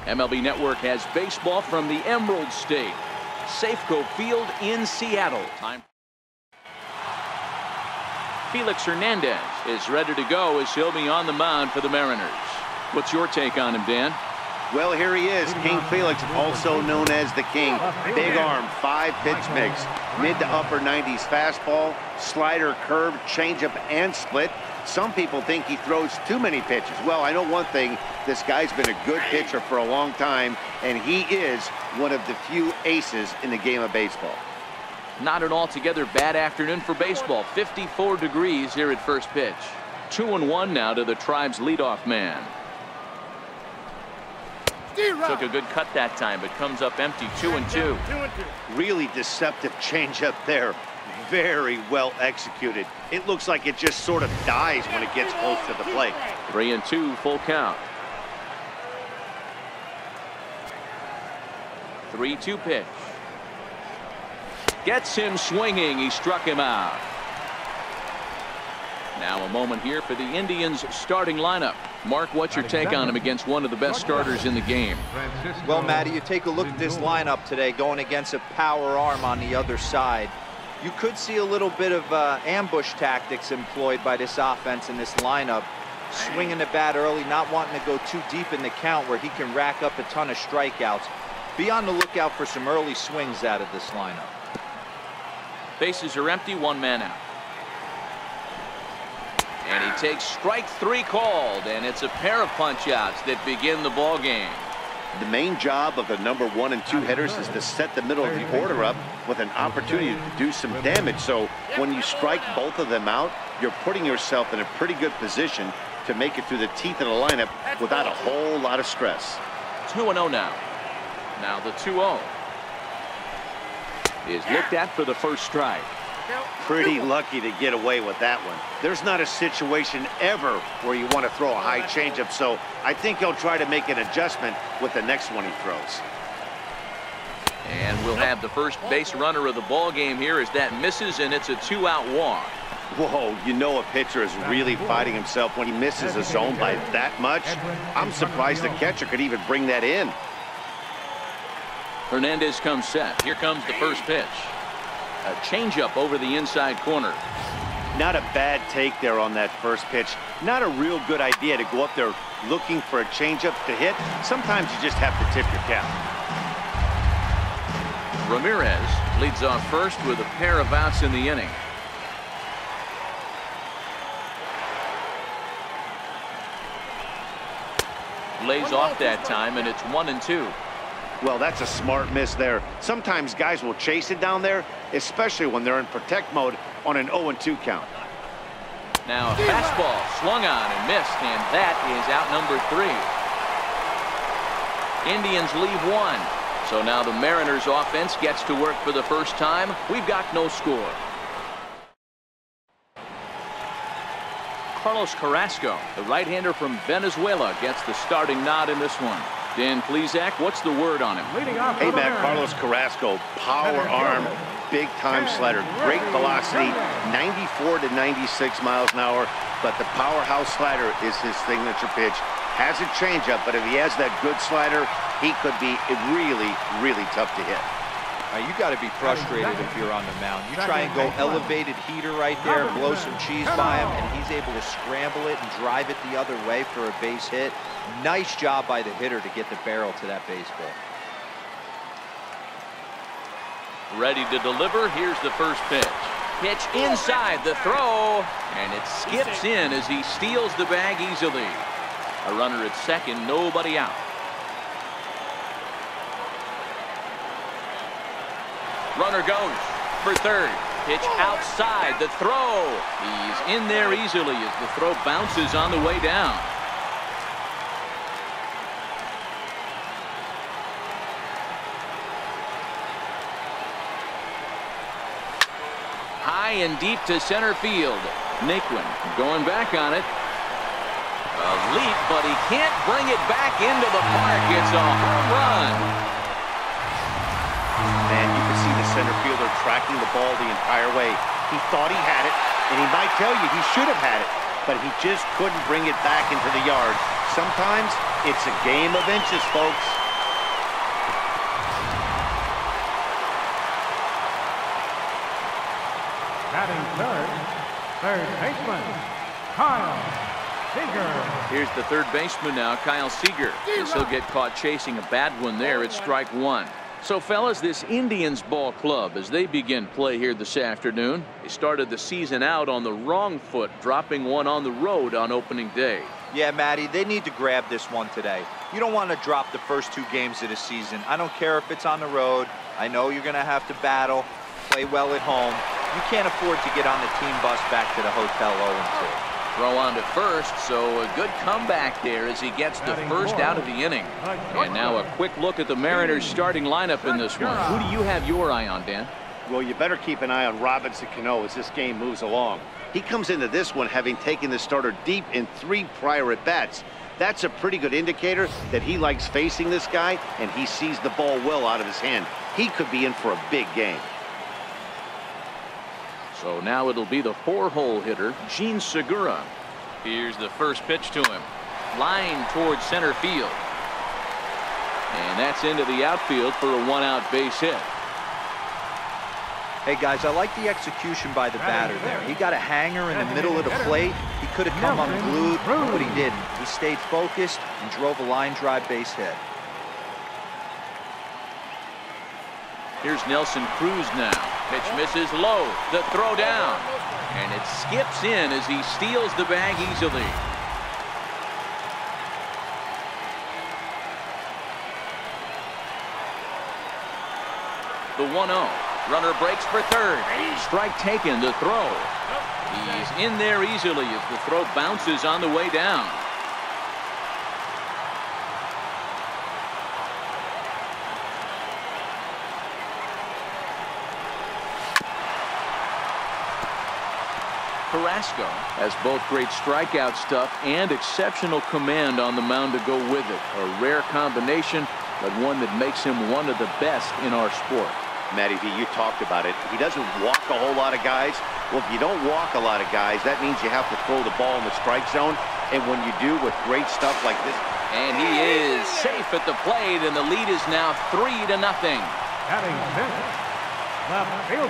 MLB Network has baseball from the Emerald State, Safeco Field in Seattle. Felix Hernandez is ready to go as he'll be on the mound for the Mariners. What's your take on him, Dan? Well, here he is, King Felix, also known as the King. Big arm, 5-pitch mix, mid to upper 90s fastball, slider, curve, changeup, and split. Some people think he throws too many pitches. Well, I know one thing, this guy's been a good pitcher for a long time, and he is one of the few aces in the game of baseball. Not an altogether bad afternoon for baseball. 54 degrees here at first pitch. 2-1 now to the Tribe's leadoff man. Took a good cut that time, but comes up empty. 2-2. Really deceptive changeup there. Very well executed. It looks like it just sort of dies when it gets close to the plate. 3-2, full count. 3-2 pitch. Gets him swinging. He struck him out. Now a moment here for the Indians starting lineup. Mark, what's your take on him against one of the best starters in the game? Well, Matty, you take a look at this lineup today going against a power arm on the other side. You could see a little bit of ambush tactics employed by this offense in this lineup. Swinging the bat early, not wanting to go too deep in the count where he can rack up a ton of strikeouts. Be on the lookout for some early swings out of this lineup. Bases are empty, one man out. And he takes strike 3 called, and it's a pair of punch-outs that begin the ball game. The main job of the number 1 and 2 hitters is to set the middle of the order up with an opportunity to do some damage. So when you strike both of them out, you're putting yourself in a pretty good position to make it through the teeth of the lineup without a whole lot of stress. 2-0 now. Now the 2-0 is looked at for the first strike. Pretty lucky to get away with that one. There's not a situation ever where you want to throw a high changeup, so I think he'll try to make an adjustment with the next one he throws. And we'll have the first base runner of the ball game here as that misses, and it's a 2-out walk. Whoa, you know a pitcher is really fighting himself when he misses a zone by that much. I'm surprised the catcher could even bring that in. Hernandez comes set. Here comes the first pitch. A changeup over the inside corner. Not a bad take there on that first pitch. Not a real good idea to go up there looking for a changeup to hit. Sometimes you just have to tip your cap. Ramirez leads off first with a pair of outs in the inning. Lays off that time, and it's 1-2. Well, that's a smart miss there. Sometimes guys will chase it down there, especially when they're in protect mode on an 0-2 count. Now a fastball swung on and missed, and that is out number 3. Indians leave 1. So now the Mariners offense gets to work for the first time. We've got no score. Carlos Carrasco, the right-hander from Venezuela, gets the starting nod in this one. Dan Plesac, what's the word on him? Hey, Matt, Carlos Carrasco, power arm, big-time slider, great velocity, 94 to 96 miles an hour, but the powerhouse slider is his signature pitch. Has a changeup, but if he has that good slider, he could be really, really tough to hit. You got to be frustrated if you're on the mound. You try and go elevated heater right there, blow some cheese by him, and he's able to scramble it and drive it the other way for a base hit. Nice job by the hitter to get the barrel to that baseball. Ready to deliver. Here's the first pitch. Pitch inside the throw, and it skips in as he steals the bag easily. A runner at second, nobody out. Runner goes for third. Pitch outside the throw. He's in there easily as the throw bounces on the way down. High and deep to center field. Naquin going back on it. A leap, but he can't bring it back into the park. It's a home run. And you can see the center fielder tracking the ball the entire way. He thought he had it, and he might tell you he should have had it, but he just couldn't bring it back into the yard. sometimes it's a game of inches, folks. Batting third baseman, Kyle Seager. Here's the third baseman now, Kyle Seager. As he'll get caught chasing a bad one there. It's strike one. So, fellas, this Indians ball club, as they begin play here this afternoon, they started the season out on the wrong foot, dropping one on the road on opening day. Yeah, Matty, they need to grab this one today. You don't want to drop the first 2 games of the season. I don't care if it's on the road. I know you're going to have to battle, play well at home. You can't afford to get on the team bus back to the hotel 0-2. Throw on to first, so a good comeback there as he gets the first out of the inning. And now a quick look at the Mariners starting lineup in this one. Who do you have your eye on, Dan? Well, you better keep an eye on Robinson Cano as this game moves along. He comes into this one having taken the starter deep in 3 prior at-bats. That's a pretty good indicator that he likes facing this guy, and he sees the ball well out of his hand. He could be in for a big game. So now it'll be the 4-hole hitter, Gene Segura. Here's the first pitch to him. Line towards center field. And that's into the outfield for a 1-out base hit. Hey, guys, I like the execution by the batter there. He got a hanger in the middle of the plate. He could have come unglued, but he didn't. He stayed focused and drove a line drive base hit. Here's Nelson Cruz now. Pitch misses low. The throw down. And it skips in as he steals the bag easily. The 1-0. Runner breaks for third. Strike taken. The throw. He's in there easily as the throw bounces on the way down. Carrasco has both great strikeout stuff and exceptional command on the mound to go with it. A rare combination, but one that makes him one of the best in our sport. Matty V, you talked about it. He doesn't walk a whole lot of guys. Well, if you don't walk a lot of guys, that means you have to throw the ball in the strike zone. And when you do with great stuff like this. And he is safe at the plate, and the lead is now 3-0.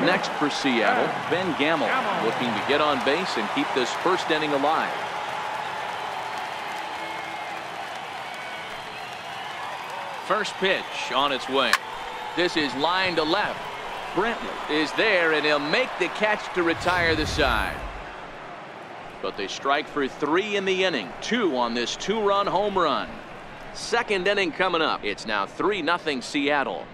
Next for Seattle, Ben Gamel, looking to get on base and keep this first inning alive. First pitch on its way. This is line to left. Brentley is there, and he'll make the catch to retire the side. But they strike for 3 in the inning. 2 on this 2-run home run. Second inning coming up. It's now 3-0 Seattle.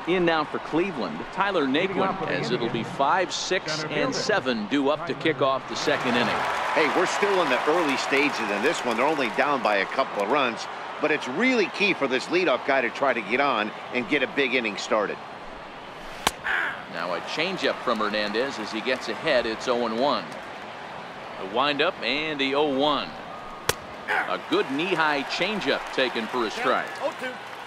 In now for Cleveland, Tyler Naquin, as it'll be 5, 6, and 7 due up to kick off the second inning. Hey, we're still in the early stages in this one. They're only down by a couple of runs, but it's really key for this leadoff guy to try to get on and get a big inning started. Now a changeup from Hernandez as he gets ahead. It's 0-1. The windup and the 0-1. A good knee-high changeup taken for a strike.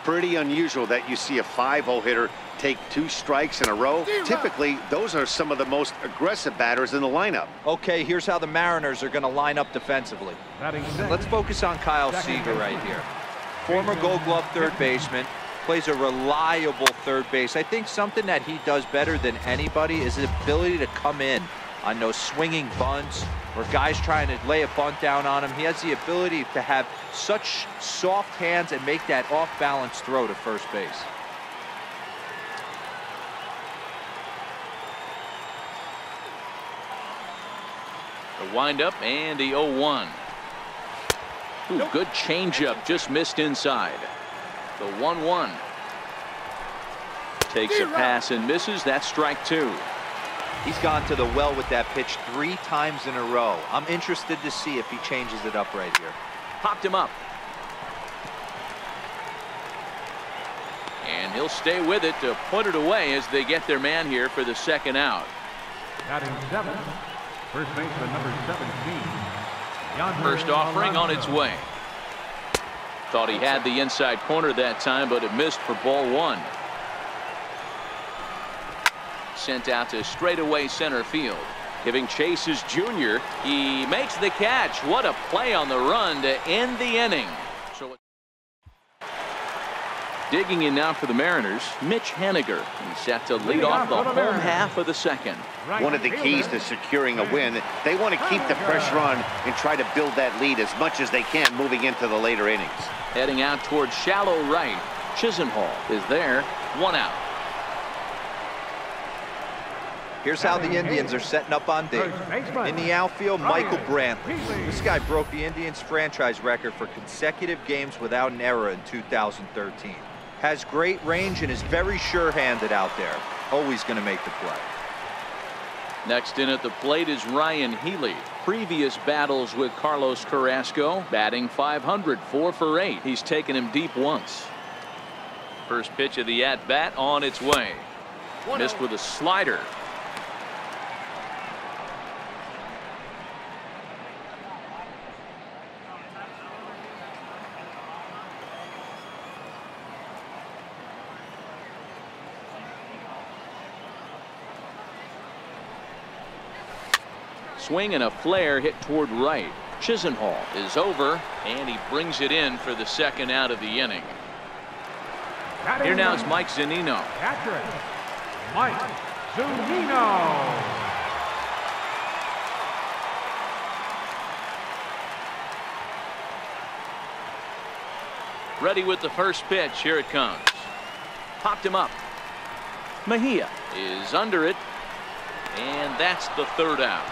Pretty unusual that you see a 5-0 hitter take 2 strikes in a row. Typically, those are some of the most aggressive batters in the lineup. Okay, here's how the Mariners are going to line up defensively. Let's focus on Kyle Seager right here. Former Gold Glove third baseman, plays a reliable third base. I think something that he does better than anybody is his ability to come in on those swinging bunts or guys trying to lay a bunt down on him. He has the ability to have such soft hands and make that off-balance throw to first base. The windup and the 0-1. Good changeup, just missed inside. The 1-1. Takes a pass and misses. That's strike 2. He's gone to the well with that pitch 3 times in a row. I'm interested to see if he changes it up right here. Popped him up. And he'll stay with it to put it away as they get their man here for the second out. Batting 7th, first baseman number 17. First offering on its way. Thought he had the inside corner that time, but it missed for ball 1. sent out to straightaway center field. Giving chase is Junior. He makes the catch. What a play on the run to end the inning. So digging in now for the Mariners, Mitch Haniger. He's set to lead off the home half of the second. One of the keys to securing a win, they want to keep the pressure on and try to build that lead as much as they can moving into the later innings. Heading out towards shallow right. Chisenhall is there. 1 out. Here's how the Indians are setting up on Dave. In the outfield, Michael Brantley. This guy broke the Indians franchise record for consecutive games without an error in 2013. Has great range and is very sure-handed out there. Always going to make the play. Next in at the plate is Ryan Healy. Previous battles with Carlos Carrasco, batting .500, 4 for 8. He's taken him deep once. First pitch of the at-bat on its way. Missed with a slider. Swing and a flare hit toward right. Chisenhall is over, and he brings it in for the second out of the inning. Here now is Mike Zunino. Catcher, Mike Zunino. Ready with the first pitch. Here it comes. Popped him up. Mejia is under it, and that's the third out.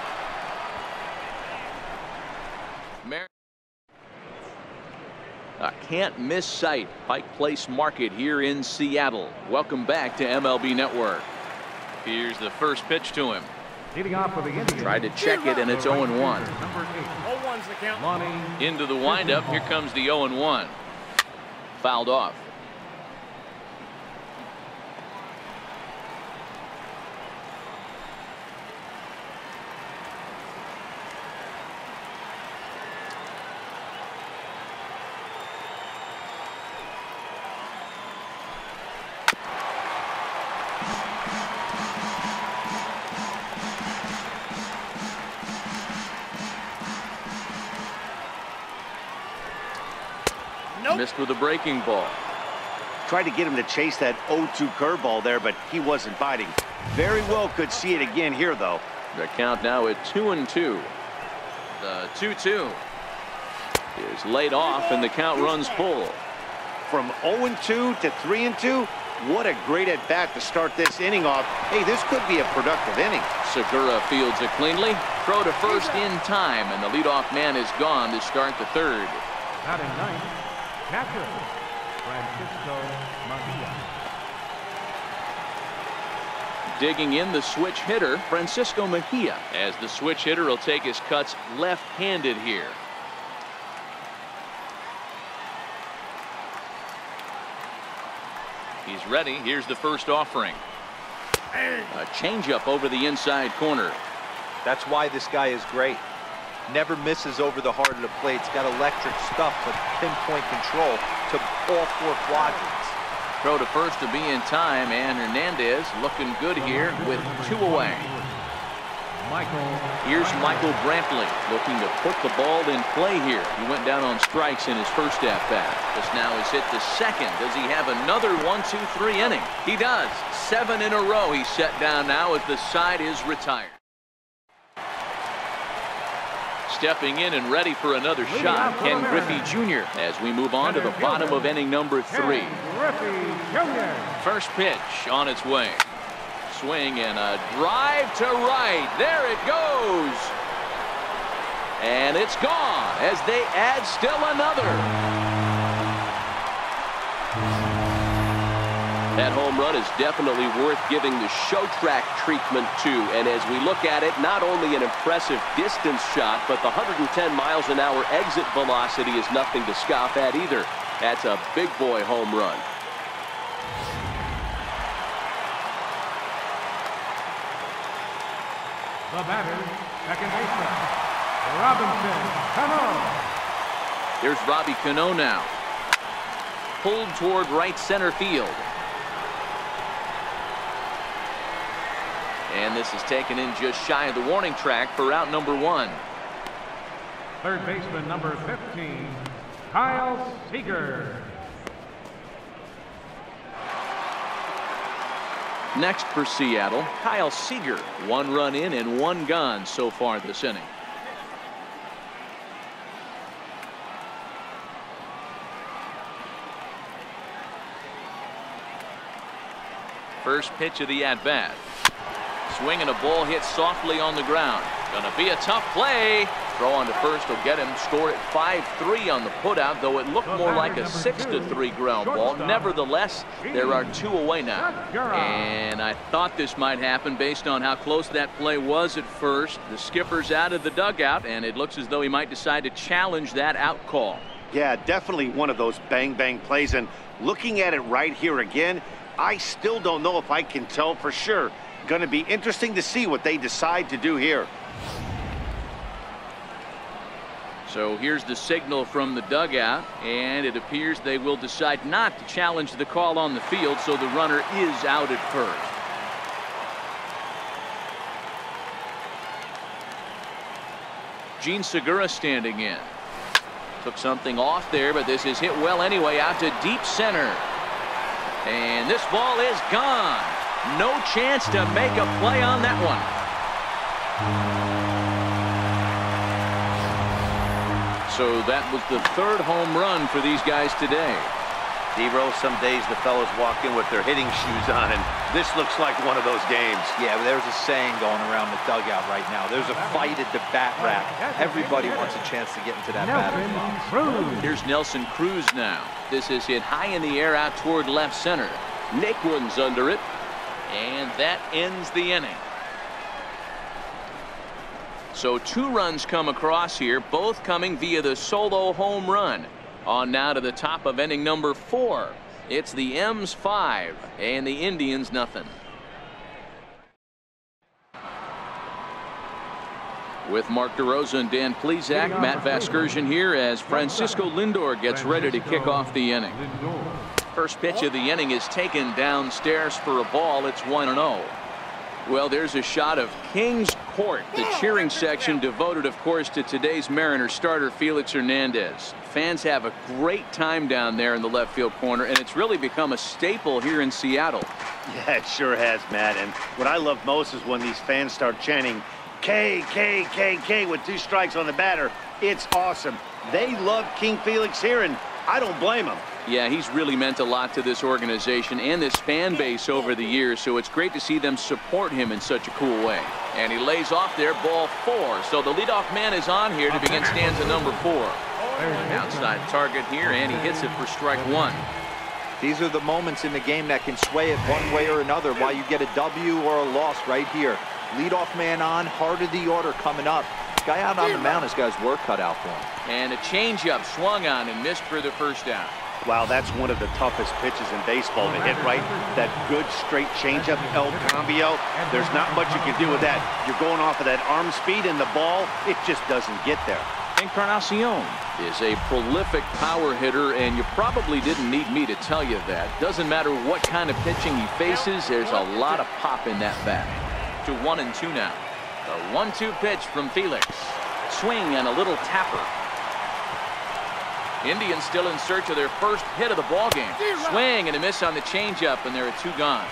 A can't miss sight. Pike Place Market here in Seattle. Welcome back to MLB Network. Here's the first pitch to him. Leading off for the Indians. Tried to check it, and it's 0-1. Number 8. 0-1's the count. Into the windup. Here comes the 0-1. Fouled off. Missed with a breaking ball. Tried to get him to chase that 0-2 curveball there, but he wasn't biting. Very well could see it again here, though. The count now at 2-2. The 2-2 is laid off, and the count runs full. From 0-2 to 3-2, what a great at-bat to start this inning off. Hey, this could be a productive inning. Segura fields it cleanly. Throw to first in time, and the leadoff man is gone to start the third. Batting ninth, catcher, Francisco Mejia. Digging in the switch hitter, Francisco Mejia, as the switch hitter will take his cuts left-handed here. He's ready. Here's the first offering. A changeup over the inside corner. That's why this guy is great. Never misses over the heart of the plate. He's got electric stuff with pinpoint control to all four quadrants. Throw to first to be in time, and Hernandez looking good here with 2 away. Here's Michael Brantley looking to put the ball in play here. He went down on strikes in his first at-bat. This now is hit the second. Does he have another 1-2-3 inning? He does. 7 in a row he's set down now as the side is retired. Stepping in and ready for another shot, Ken Griffey Jr. as we move on to the bottom of inning number 3. First pitch on its way. Swing and a drive to right. There it goes. And it's gone as they add still another. That home run is definitely worth giving the show track treatment to. And as we look at it, not only an impressive distance shot, but the 110 miles an hour exit velocity is nothing to scoff at either. That's a big boy home run. The batter, second baseman, Robinson Cano. Here's Robbie Cano now. Pulled toward right center field. And this is taken in just shy of the warning track for out number 1. Third baseman number 15, Kyle Seager. Next for Seattle, Kyle Seager. 1 run in and 1 gone so far this inning. First pitch of the at-bat. Swing and a ball hit softly on the ground. Gonna be a tough play. Throw on to first will get him. Score at 5-3 on the putout, though it looked more like a 6-3 ground ball. Nevertheless, there are 2 away now. And I thought this might happen based on how close that play was at first. The skipper's out of the dugout, and it looks as though he might decide to challenge that out call. Yeah, definitely one of those bang-bang plays. And looking at it right here again, I still don't know if I can tell for sure. Going to be interesting to see what they decide to do here. So here's the signal from the dugout, and it appears they will decide not to challenge the call on the field, so the runner is out at first. Gene Segura standing in. Took something off there, but this is hit well anyway, out to deep center. And this ball is gone. No chance to make a play on that one. So that was the 3rd home run for these guys today. D-Row, some days the fellows walk in with their hitting shoes on, and this looks like one of those games. Yeah, there's a saying going around the dugout right now. There's a fight at the bat rack. Everybody wants a chance to get into that batter's box. Here's Nelson Cruz now. This is hit high in the air out toward left center. Naquin's under it, and that ends the inning. So 2 runs come across here, both coming via the solo home run. On now to the top of inning number 4. It's the M's 5 and the Indians nothing. With Mark DeRosa and Dan Plesac, Matt Vasgersian here as Francisco Lindor gets ready to kick off the inning. First pitch of the inning is taken downstairs for a ball. It's 1-0. Well, there's a shot of Kings Court, the cheering section devoted, of course, to today's Mariners starter Felix Hernandez. Fans have a great time down there in the left field corner, and it's really become a staple here in Seattle. Yeah, it sure has, Matt. And what I love most is when these fans start chanting K, K, K, K with 2 strikes on the batter. It's awesome. They love King Felix here, and I don't blame them. Yeah, he's really meant a lot to this organization and this fan base over the years, so it's great to see them support him in such a cool way. And he lays off there, ball 4. So the leadoff man is on here to begin stanza number 4. Outside target here, and he hits it for strike 1. These are the moments in the game that can sway it one way or another, why you get a W or a loss right here. Leadoff man on, heart of the order coming up. This guy out on the mound has got his work cut out for him. And a changeup swung on and missed for the first down. Wow, that's one of the toughest pitches in baseball to hit, right? That good straight changeup, El Cambio. There's not much you can do with that. You're going off of that arm speed, and the ball, it just doesn't get there. Encarnacion is a prolific power hitter, and you probably didn't need me to tell you that. Doesn't matter what kind of pitching he faces, there's a lot of pop in that bat. To 1-2 now. The 1-2 pitch from Felix. Swing and a little tapper. Indians still in search of their first hit of the ballgame. Swing and a miss on the changeup, and there are 2 gone.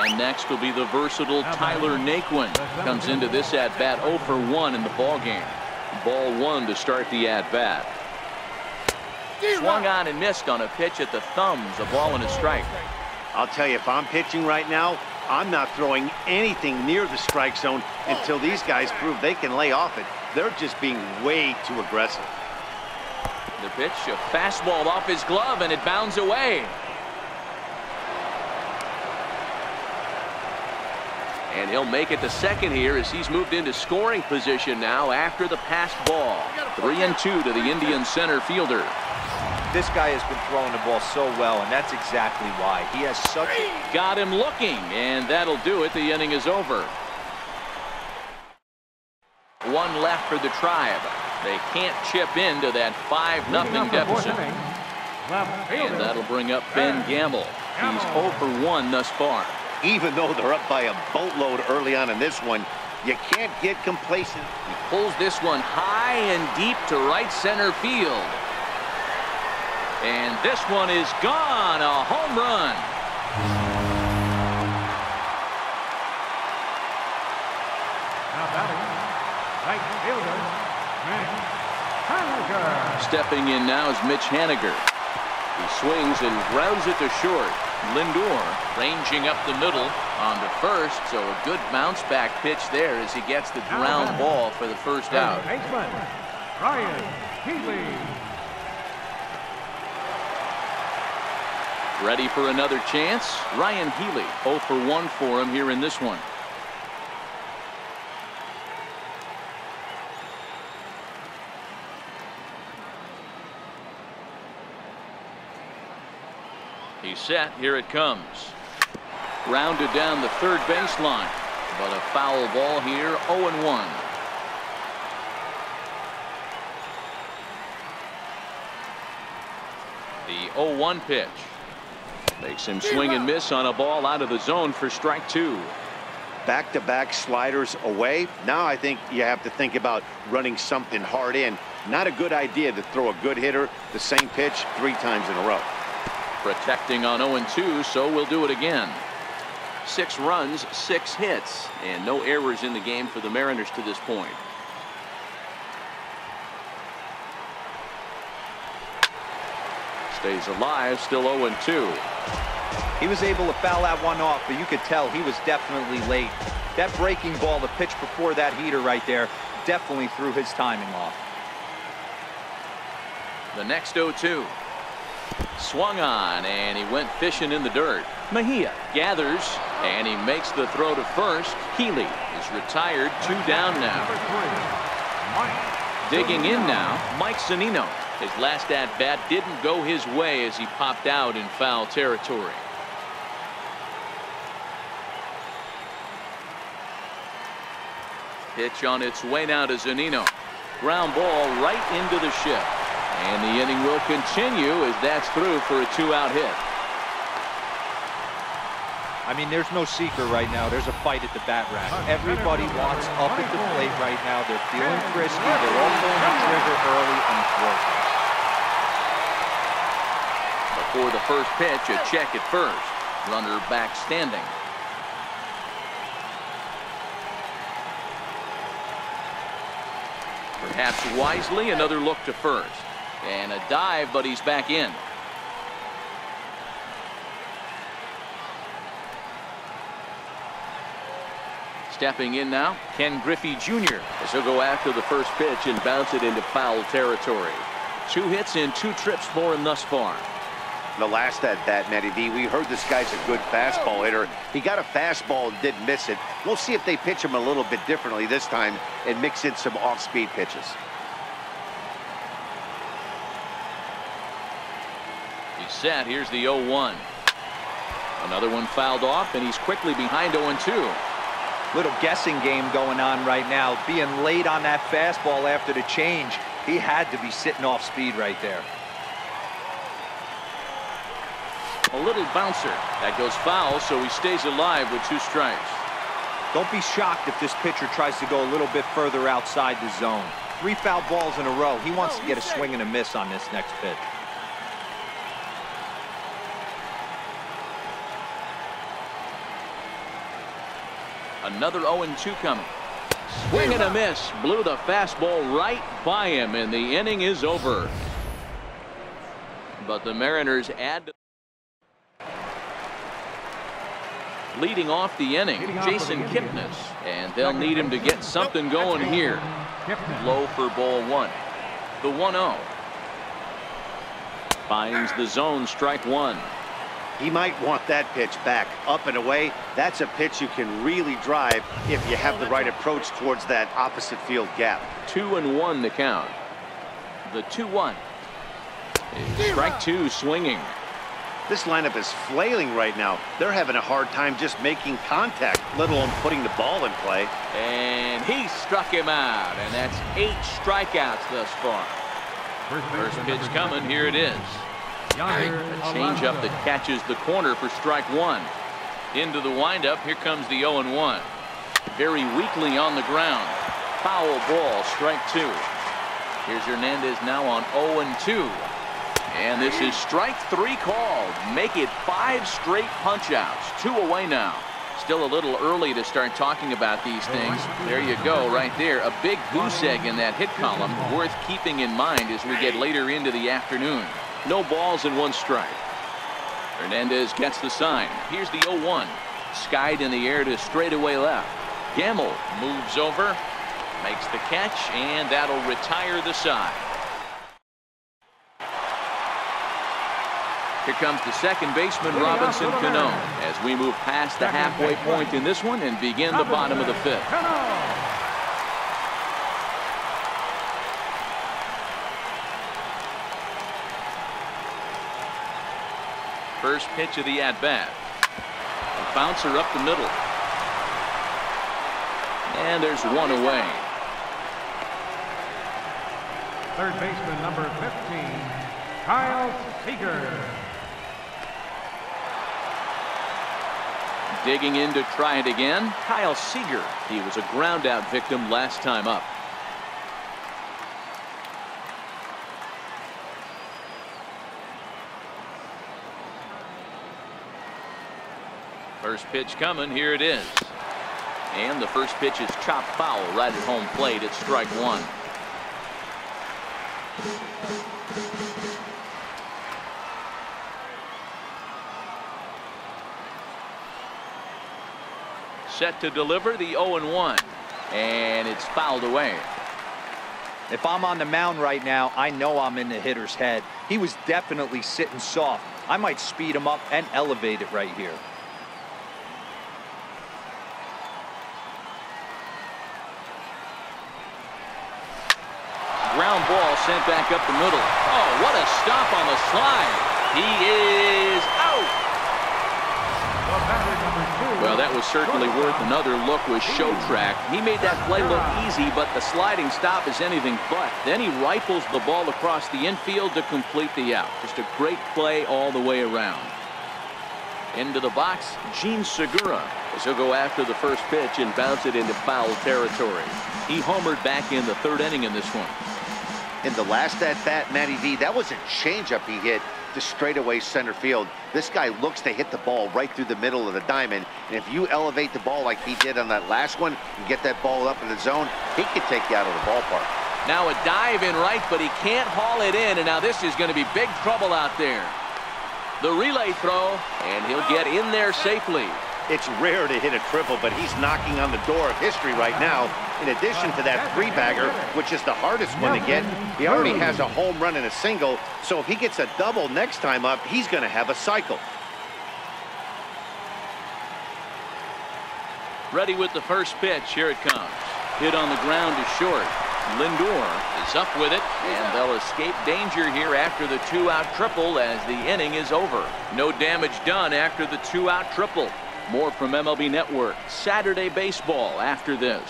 And next will be the versatile Tyler Naquin. Comes into this at-bat 0 for 1 in the ballgame. Ball 1 to start the at-bat. Swung on and missed on a pitch at the thumbs. A ball and a strike. I'll tell you, if I'm pitching right now, I'm not throwing anything near the strike zone until these guys prove they can lay off it. They're just being way too aggressive. The pitch, a fastball off his glove, and it bounds away. And he'll make it to second here as he's moved into scoring position now after the passed ball. 3-2 to the Indian center fielder. This guy has been throwing the ball so well, and that's exactly why. He has such... Got him looking, and that'll do it. The inning is over. 1 left for the Tribe. They can't chip into that 5-0 deficit. Left fielder. And that'll bring up Ben Gamble. He's 0 for 1 thus far. Even though they're up by a boatload early on in this one, you can't get complacent. He pulls this one high and deep to right center field. And this one is gone. A home run. Now batting, right fielder, Mitch Haniger. Stepping in now is Mitch Haniger. He swings and grounds it to short. Lindor ranging up the middle on to first, so a good bounce back pitch there as he gets the ground ball for the first out. Baseman, Ryan Healy. Ready for another chance? Ryan Healy, 0 for 1 for him here in this one. He's set. Here it comes. Rounded down the third baseline, but a foul ball here. 0-1. The 0-1 pitch makes him swing and miss on a ball out of the zone for strike 2. Back-to-back sliders away. Now I think you have to think about running something hard in. Not a good idea to throw a good hitter the same pitch 3 times in a row. Protecting on 0-2, so we'll do it again. 6 runs, 6 hits, and no errors in the game for the Mariners to this point. Stays alive, still 0-2. He was able to foul that one off, but you could tell he was definitely late. That breaking ball, the pitch before that heater right there, definitely threw his timing off. The next 0-2. Swung on, and he went fishing in the dirt. Mejia gathers, and he makes the throw to first. Healy is retired, 2 down now. Digging in now, Mike Zunino. His last at-bat didn't go his way as he popped out in foul territory. Pitch on its way now to Zunino. Ground ball right into the ship. And the inning will continue as that's through for a 2-out hit. I mean, there's no secret right now. There's a fight at the bat rack. Everybody wants up at the plate right now. They're feeling frisky. They're all pulling the trigger early, and it's working. Before the first pitch, a check at first. Runner back standing. Perhaps wisely, another look to first. And a dive, but he's back in. Stepping in now, Ken Griffey Jr. as he'll go after the first pitch and bounce it into foul territory. 2 hits in 2 trips for him thus far. The last at bat, Matty V, we heard this guy's a good fastball hitter. He got a fastball and didn't miss it. We'll see if they pitch him a little bit differently this time and mix in some off-speed pitches. He's set. Here's the 0-1. Another one fouled off, and he's quickly behind 0-2. Little guessing game going on right now. Being late on that fastball after the change. He had to be sitting off speed right there. A little bouncer. That goes foul, so he stays alive with 2 strikes. Don't be shocked if this pitcher tries to go a little bit further outside the zone. 3 foul balls in a row. He wants to get a swing and a miss on this next pitch. Another 0-2 coming. Swing and a miss. Blew the fastball right by him, and the inning is over. But the Mariners add. Leading off the inning, Jason Kipnis, and they'll need him to get something going here. Low for ball 1. The 1-0. Finds the zone, strike 1. He might want that pitch back, up and away. That's a pitch you can really drive if you have the right approach towards that opposite field gap. 2-1 the count. The 2-1. Strike 2 swinging. This lineup is flailing right now. They're having a hard time just making contact, let alone putting the ball in play. And he struck him out, and that's 8 strikeouts thus far. First pitch coming. Here it is. A changeup that catches the corner for strike one. Into the windup. Here comes the 0-1. Very weakly on the ground. Foul ball, strike two. Here's Hernandez now on 0-2. And this is strike three called. Make it 5 straight punch-outs. 2 away now. Still a little early to start talking about these things. There you go, right there. A big goose egg in that hit column, worth keeping in mind as we get later into the afternoon. No balls and 1 strike. Hernandez gets the sign. Here's the 0-1. Skied in the air to straightaway left. Gamble moves over, makes the catch, and that'll retire the side. Here comes the second baseman, Robinson Cano, as we move past the halfway point in this one and begin the bottom of the 5th. First pitch of the at-bat. A bouncer up the middle. And there's 1 away. Third baseman, number 15, Kyle Seager. Digging in to try it again, Kyle Seager. He was a ground out victim last time up. First pitch coming. Here it is. And the first pitch is chopped foul right at home plate. It's strike one. Set to deliver the 0-1. And it's fouled away. If I'm on the mound right now, I know I'm in the hitter's head. He was definitely sitting soft. I might speed him up and elevate it right here. Ground ball sent back up the middle. Oh, what a stop on the slide. He is out. Well, that was certainly worth another look with Show Track. He made that play look easy, but the sliding stop is anything but. Then he rifles the ball across the infield to complete the out. Just a great play all the way around. Into the box, Gene Segura, as he'll go after the first pitch and bounce it into foul territory. He homered back in the 3rd inning in this one. In the last at-bat, Matty V, that was a changeup he hit to straightaway center field. This guy looks to hit the ball right through the middle of the diamond, and if you elevate the ball like he did on that last one and get that ball up in the zone, he could take you out of the ballpark. Now a dive in right, but he can't haul it in, and now this is going to be big trouble out there. The relay throw, and he'll get in there safely. It's rare to hit a triple, but he's knocking on the door of history right now. In addition to that 3-bagger, which is the hardest one to get, he already has a home run and a single, so if he gets a double next time up, he's going to have a cycle. Ready with the first pitch. Here it comes. Hit on the ground to short. Lindor is up with it, and they'll escape danger here after the 2-out triple as the inning is over. No damage done after the 2-out triple. More from MLB Network Saturday Baseball after this.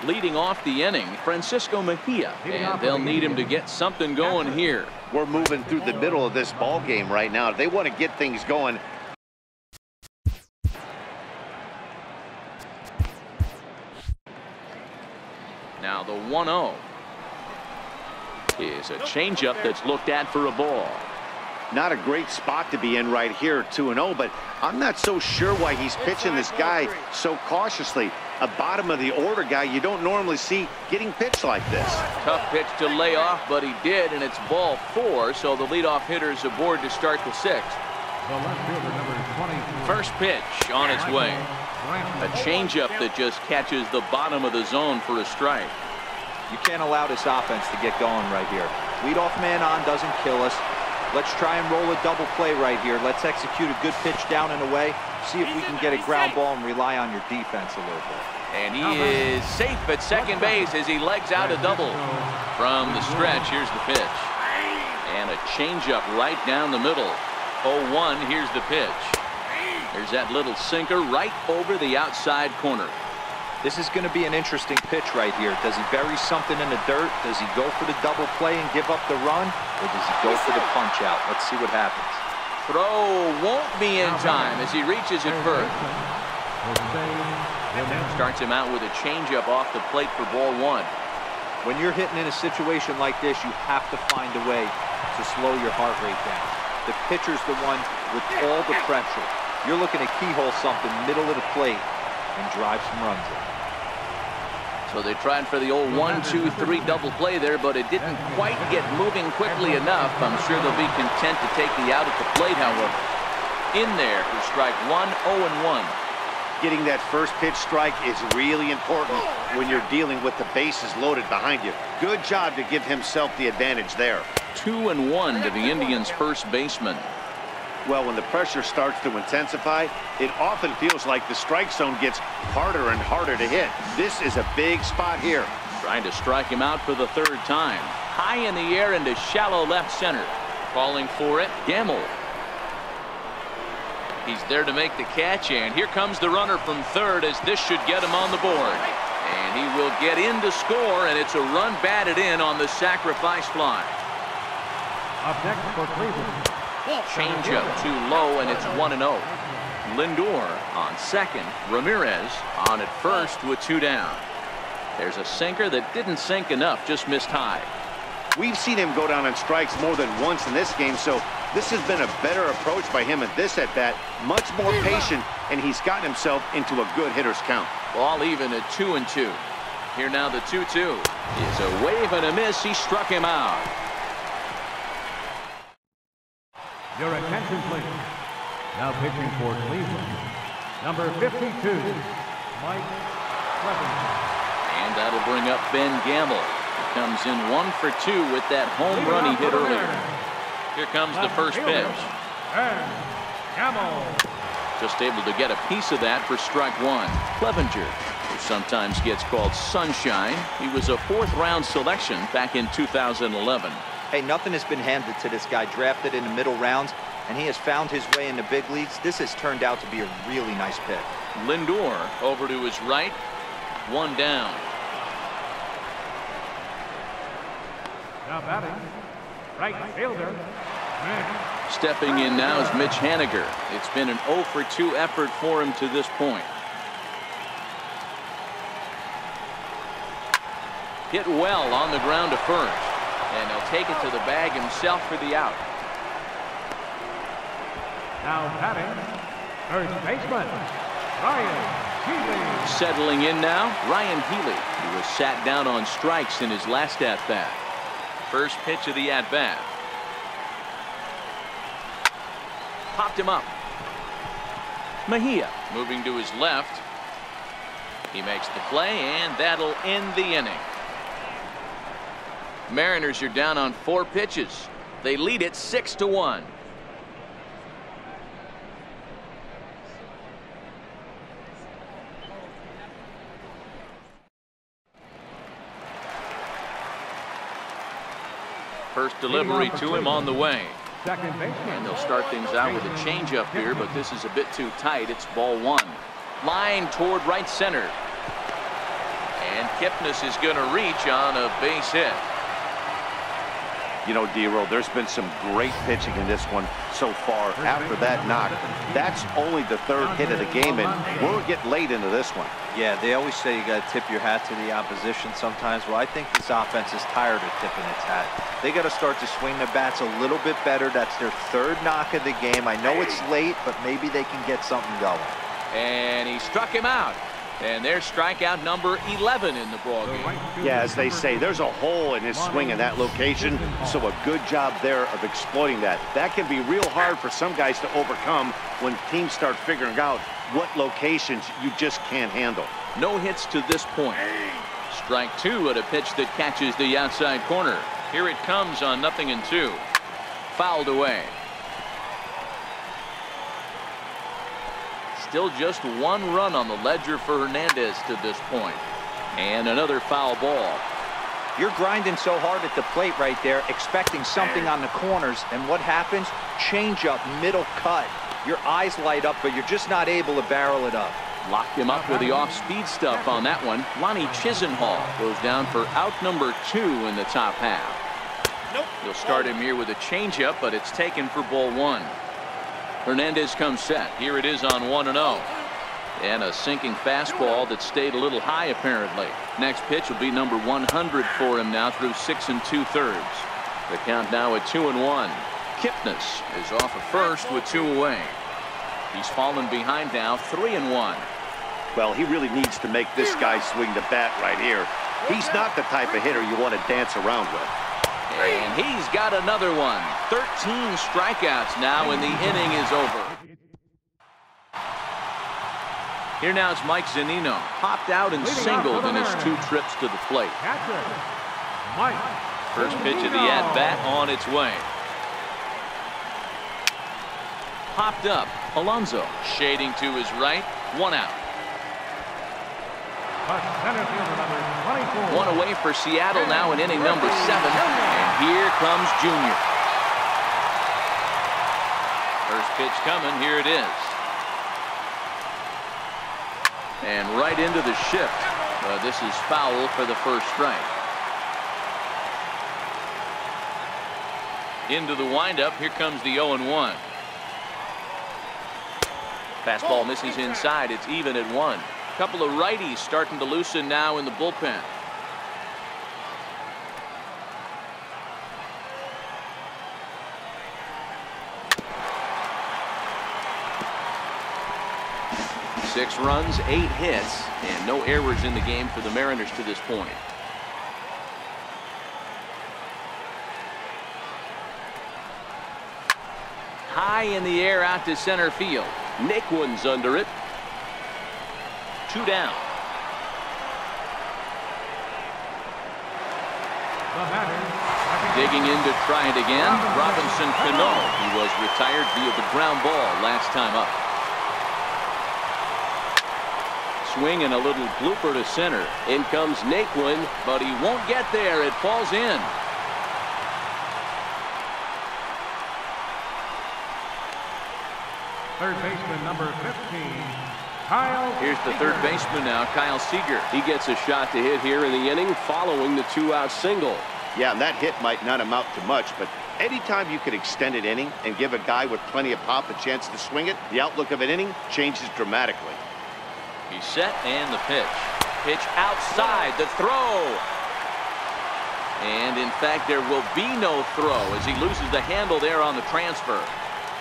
Leading off the inning, Francisco Mejia, and they'll need him to get something going here. We're moving through the middle of this ball game right now. They want to get things going. Now the 1-0 is a changeup that's looked at for a ball. Not a great spot to be in right here, 2-0, but I'm not so sure why he's pitching this guy so cautiously. A bottom of the order guy you don't normally see getting pitched like this. Tough pitch to lay off, but he did, and it's ball 4, so the leadoff hitter's aboard to start the 6th. First pitch on its way. A changeup that just catches the bottom of the zone for a strike. You can't allow this offense to get going right here. Leadoff man on doesn't kill us. Let's try and roll a double play right here. Let's execute a good pitch down and away. See if we can get a ground ball and rely on your defense a little bit. And he is safe at second base as he legs out a double. From the stretch, here's the pitch. And a changeup right down the middle. 0-1, here's the pitch. There's that little sinker right over the outside corner. This is going to be an interesting pitch right here. Does he bury something in the dirt? Does he go for the double play and give up the run? Or does he go for the punch out? Let's see what happens. Throw won't be in time as he reaches it first. Starts him out with a changeup off the plate for ball one. When you're hitting in a situation like this, you have to find a way to slow your heart rate down. The pitcher's the one with all the pressure. You're looking to keyhole something middle of the plate and drive some runs in. So they tried for the old 1-2-3 double play there, but it didn't quite get moving quickly enough. I'm sure they'll be content to take the out at the plate, however. In there for strike one, 0-1. Getting that first pitch strike is really important when you're dealing with the bases loaded behind you. Good job to give himself the advantage there. 2-1 to the Indians' first baseman. Well, when the pressure starts to intensify, it often feels like the strike zone gets harder and harder to hit. This is a big spot here. Trying to strike him out for the third time. High in the air into shallow left center. Calling for it, Gamble. He's there to make the catch, and here comes the runner from third as this should get him on the board. And he will get in to score, and it's a run batted in on the sacrifice fly. Up next for Cleveland. Changeup too low, and it's 1-0. Lindor on second. Ramirez on at first with two down. There's a sinker that didn't sink enough, just missed high. We've seen him go down on strikes more than once in this game, so this has been a better approach by him at this at-bat. Much more patient, and he's gotten himself into a good hitter's count. Ball even at 2-2. Here now the 2-2 is a wave and a miss. He struck him out. Your attention, please. Now pitching for Cleveland, number 52, Mike Clevenger. And that'll bring up Ben Gamble. He comes in 1 for 2 with that home run he hit earlier. Here comes the first pitch. And Gamble. Just able to get a piece of that for strike one. Clevenger, who sometimes gets called Sunshine. He was a 4th-round selection back in 2011. Hey, nothing has been handed to this guy. Drafted in the middle rounds, and he has found his way in the big leagues. This has turned out to be a really nice pick. Lindor over to his right. 1 down. Now batting, right fielder, Stepping in now is Mitch Haniger. It's been an 0 for 2 effort for him to this point. Hit well on the ground to first. And he'll take it to the bag himself for the out. now batting, third baseman, Ryan Healy. Settling in now, Ryan Healy, who was sat down on strikes in his last at-bat. First pitch of the at-bat. Popped him up. Mejia moving to his left. He makes the play, and that'll end the inning. Mariners are down on 4 pitches. They lead it 6-1. First delivery to him on the way. Second baseman. And they'll start things out with a changeup here, but this is a bit too tight. It's ball 1. Line toward right center. And Kipnis is going to reach on a base hit. You know, D-Roll, there's been some great pitching in this one so far. After that knock, that's only the 3rd hit of the game, and we're getting late into this one. Yeah, they always say you got to tip your hat to the opposition sometimes. Well, I think this offense is tired of tipping its hat. They got to start to swing the bats a little bit better. That's their 3rd knock of the game. I know it's late, but maybe they can get something going. And he struck him out. And there's strikeout number 11 in the ballgame. Yeah, as they say, there's a hole in his swing in that location, so a good job there of exploiting that. That can be real hard for some guys to overcome when teams start figuring out what locations you just can't handle. No hits to this point. Strike 2 at a pitch that catches the outside corner. Here it comes on 0-2. Fouled away. Still just 1 run on the ledger for Hernandez to this point. And another foul ball. You're grinding so hard at the plate right there, expecting something on the corners, and what happens? Change up, middle cut. Your eyes light up, but you're just not able to barrel it up. Locked him up with the off-speed stuff on that one. Lonnie Chisenhall goes down for out number 2 in the top half. He'll start him here with a changeup, but it's taken for ball 1. Hernandez comes set. Here it is on 1-0. And a sinking fastball that stayed a little high apparently. Next pitch will be number 100 for him now through 6 2/3. The count now at 2-1. Kipnis is off at first with 2 away. He's fallen behind now 3-1. Well, he really needs to make this guy swing the bat right here. He's not the type of hitter you want to dance around with. And he's got another one. 13 strikeouts now, and the inning is over. Here now is Mike Zunino. Popped out and singled in his 2 trips to the plate. First pitch of the at-bat on its way. Popped up. Alonso shading to his right. 1 out. One away for Seattle now in inning number 7. And here comes Junior. First pitch coming. Here it is. And right into the shift. This is foul for the first strike. Into the windup. Here comes the 0-1. Fastball misses inside. It's even at 1. Couple of righties starting to loosen now in the bullpen. Six runs, 8 hits, and no errors in the game for the Mariners to this point. High in the air out to center field. Naquin's under it. 2 down. Digging in to try it again. Robinson Cano. He was retired via the ground ball last time up. Swing and a little blooper to center. In comes Naquin, but he won't get there. It falls in. Third baseman number 15, Kyle. Here's the third baseman now, Kyle Seager. He gets a shot to hit here in the inning following the 2-out single. Yeah, and that hit might not amount to much, but anytime you can extend an inning and give a guy with plenty of pop a chance to swing it, the outlook of an inning changes dramatically. He's set and the pitch. Pitch outside, the throw. And in fact, there will be no throw as he loses the handle there on the transfer.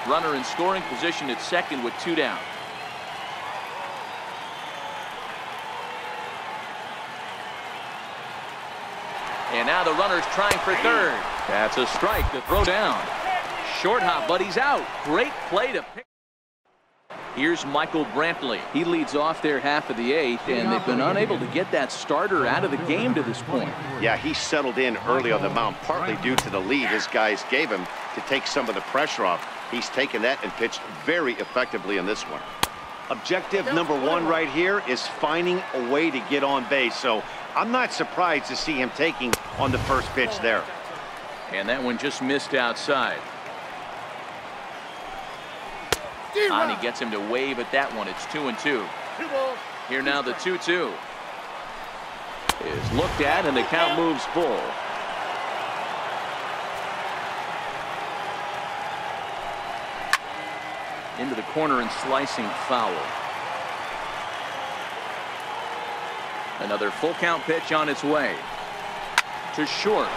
Runner in scoring position at second with 2 down. And now the runner's trying for third. That's a strike to throw down. Short hop, but he's out. Great play to pick. Here's Michael Brantley. He leads off their half of the 8th, and they've been unable to get that starter out of the game to this point. Yeah, he settled in early on the mound, partly due to the lead his guys gave him to take some of the pressure off. He's taken that and pitched very effectively in this one. Objective number 1 right here is finding a way to get on base. So I'm not surprised to see him taking on the first pitch there. And that one just missed outside. Ani gets him to wave at that one. It's 2-2. Here now the 2-2 is looked at, and the count moves full. Into the corner and slicing foul. Another full count pitch on its way to short.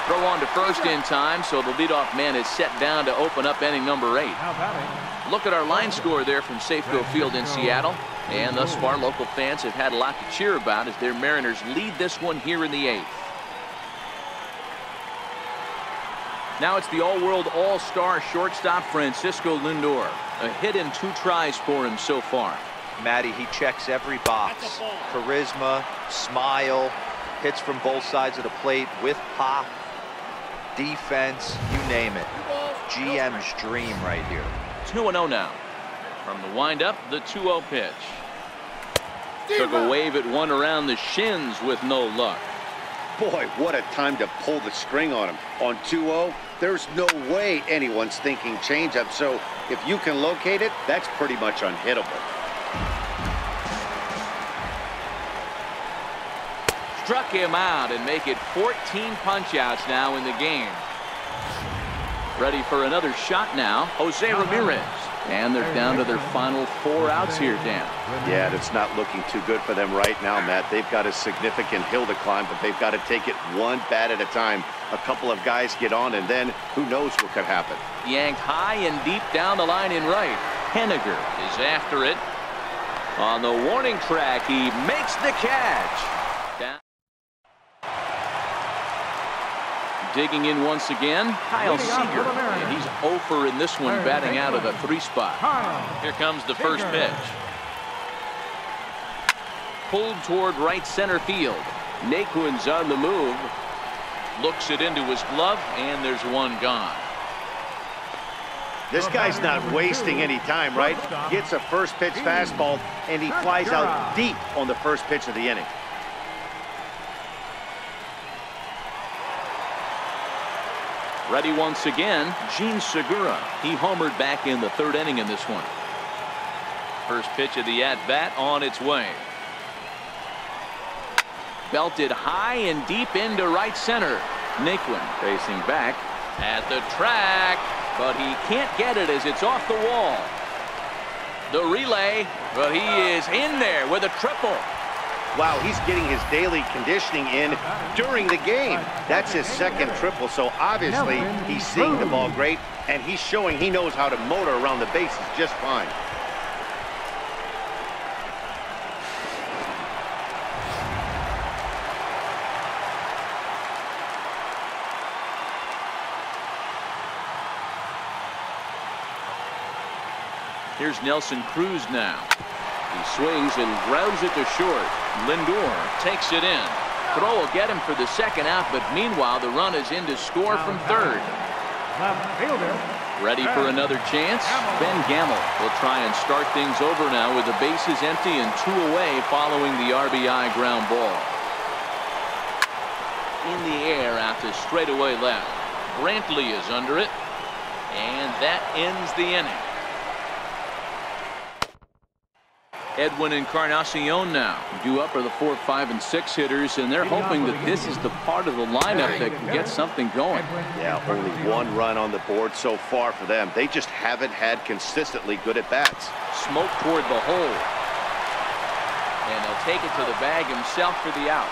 Throw on to first in time, so the leadoff man is set down to open up inning number 8. Look at our line score there from Safeco Field in Seattle. And thus far, local fans have had a lot to cheer about as their Mariners lead this one here in the 8th. Now it's the all-world all-star shortstop Francisco Lindor. A hit in 2 tries for him so far. Matty, he checks every box. Charisma, smile, hits from both sides of the plate with pop, defense, you name it. GM's dream right here. 2-0 now. From the windup, the 2-0 pitch. Took a wave at one around the shins with no luck. Boy, what a time to pull the string on him. On 2-0, there's no way anyone's thinking changeup. So if you can locate it, that's pretty much unhittable. Struck him out and make it 14 punch-outs now in the game. Ready for another shot now, Jose Ramirez. And they're down to their final 4 outs here, Dan. Yeah, that's not looking too good for them right now, Matt. They've got a significant hill to climb, but they've got to take it one bat at a time. A couple of guys get on, and then who knows what could happen. Yanked high and deep down the line in right. Henniger is after it. On the warning track, he makes the catch. Down. Digging in once again, Kyle Seager. And he's 0 for in this one, batting out of the 3 spot. Here comes the first pitch. Pulled toward right center field. Naquin's on the move. Looks it into his glove, and there's one gone. This guy's not wasting any time, right? Gets a first pitch fastball, and he flies out deep on the first pitch of the inning. Ready once again, Gene Segura. He homered back in the 3rd inning in this one. First pitch of the at-bat on its way. Belted high and deep into right center. Naquin facing back at the track, but he can't get it as it's off the wall. The relay, but he is in there with a triple. Wow, he's getting his daily conditioning in during the game. That's his 2nd triple, so obviously he's seeing the ball great, and he's showing he knows how to motor around the bases just fine. Here's Nelson Cruz now. He swings and grounds it to short. Lindor takes it in. Throw will get him for the 2nd out, but meanwhile the run is in to score from 3rd. Ready for another chance? Ben Gamel will try and start things over now with the bases empty and 2 away following the RBI ground ball. In the air out to straightaway left. Brantley is under it, and that ends the inning. Edwin Encarnacion now. Due up are the 4, 5, and 6 hitters, and they're hoping that this is the part of the lineup that can get something going. Yeah, only 1 run on the board so far for them. They just haven't had consistently good at-bats. Smoke toward the hole. And he'll take it to the bag himself for the out.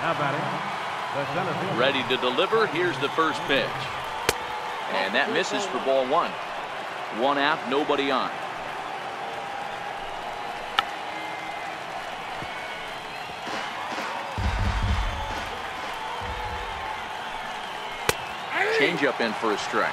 Now batting, the center field. Ready to deliver. Here's the first pitch. And that misses for ball 1. 1 out, nobody on. Changeup in for a strike.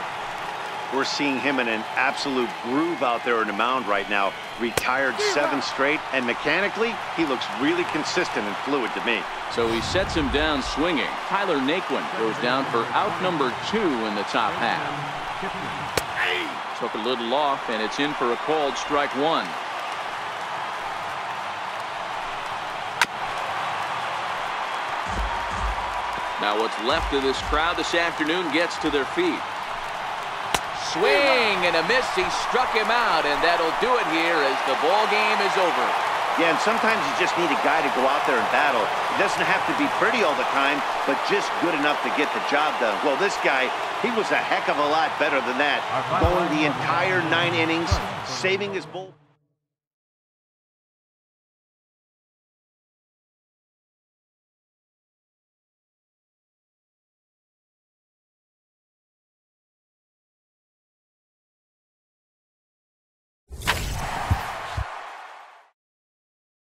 We're seeing him in an absolute groove out there on the mound right now. Retired 7 straight, and mechanically, he looks really consistent and fluid to me. So he sets him down swinging. Tyler Naquin goes down for out number 2 in the top half. Took a little off, and it's in for a called strike 1. Now what's left of this crowd this afternoon gets to their feet. Swing and a miss. He struck him out, and that'll do it here as the ball game is over. Yeah, and sometimes you just need a guy to go out there and battle. It doesn't have to be pretty all the time, but just good enough to get the job done. Well, this guy, he was a heck of a lot better than that. Going the entire 9 innings, saving his bull.